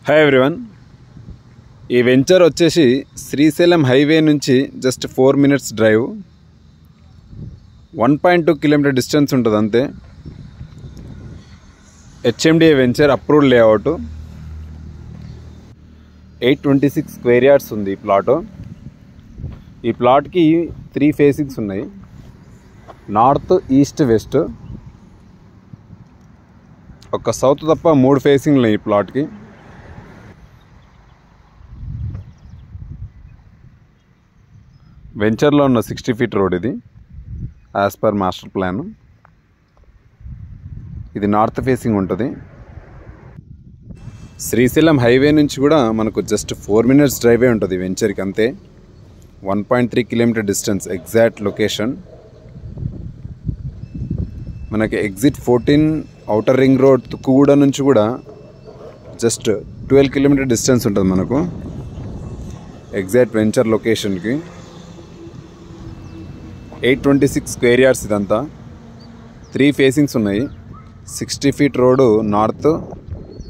Hi everyone, ఈ venture వచ్చేసి Srisailam highway నుంచి just 4 minutes drive, 1.2 kilometer distance ఉంటుంది అంతే. HMDA venture approved layout, 826 square yards ఉంది ఈ ప్లాట్. ఈ ప్లాట్కి 3 facings ఉన్నాయి, నార్త్, ఈస్ట్, వెస్ట్. ఒక సౌత్ తప్ప 3 ఫేసింగ్లు ఉన్నాయి ఈ ప్లాట్కి. వెంచర్లో ఉన్న 60 feet రోడ్ ఇది యాజ్ పర్ మాస్టర్ ప్లాన్. ఇది నార్త్ ఫేసింగ్ ఉంటుంది. శ్రీశైలం హైవే నుంచి కూడా మనకు జస్ట్ 4 minutes డ్రైవే ఉంటుంది వెంచర్కి అంతే. 1.3 kilometer డిస్టెన్స్ ఎగ్జాక్ట్ లొకేషన్. మనకి exit 14 outer ring road Tukkuguda నుంచి కూడా జస్ట్ 12 kilometer డిస్టెన్స్ ఉంటుంది మనకు ఎగ్జాక్ట్ వెంచర్ లొకేషన్కి. 826 square yards ఇదంతా. 3 ఫేసింగ్స్ ఉన్నాయి. 60 feet రోడ్డు నార్త్,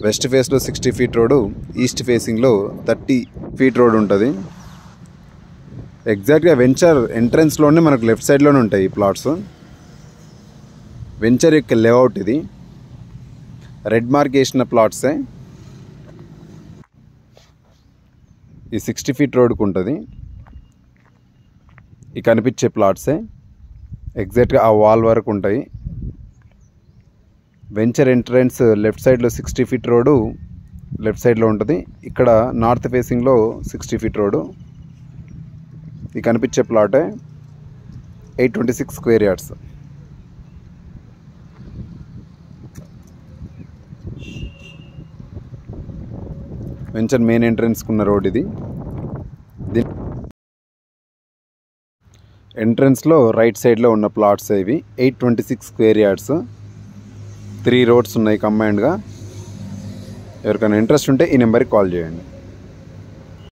వెస్ట్ ఫేస్లో 60 feet రోడ్డు, ఈస్ట్ ఫేసింగ్లో 30 feet రోడ్ ఉంటుంది. ఎగ్జాక్ట్గా వెంచర్ ఎంట్రన్స్లోనే మనకు లెఫ్ట్ సైడ్లోనే ఉంటాయి ఈ ప్లాట్స్. వెంచర్ యొక్క లేఅవుట్ ఇది. రెడ్ మార్క్ వేసిన ప్లాట్సే. ఈ 60 feet రోడ్కు ఉంటుంది. ఈ కనిపించే ప్లాట్సే ఎగ్జాక్ట్గా ఆ వాల్ వరకు ఉంటాయి. వెంచర్ ఎంట్రన్స్ లెఫ్ట్ సైడ్లో 60 feet రోడ్డు లెఫ్ట్ సైడ్లో ఉంటుంది. ఇక్కడ నార్త్ ఫేసింగ్లో 60 feet రోడ్డు. ఈ కనిపించే ప్లాటే 826 square yards. వెంచర్ మెయిన్ ఎంట్రన్స్కి ఉన్న రోడ్ ఇది. ఎంట్రన్స్లో రైట్ సైడ్లో ఉన్న ప్లాట్స్ ఇవి. 826 square yards, 3 roads ఉన్నాయి కంబైన్డ్గా. ఎవరికైనా ఇంట్రెస్ట్ ఉంటే ఈ నెంబర్కి కాల్ చేయండి.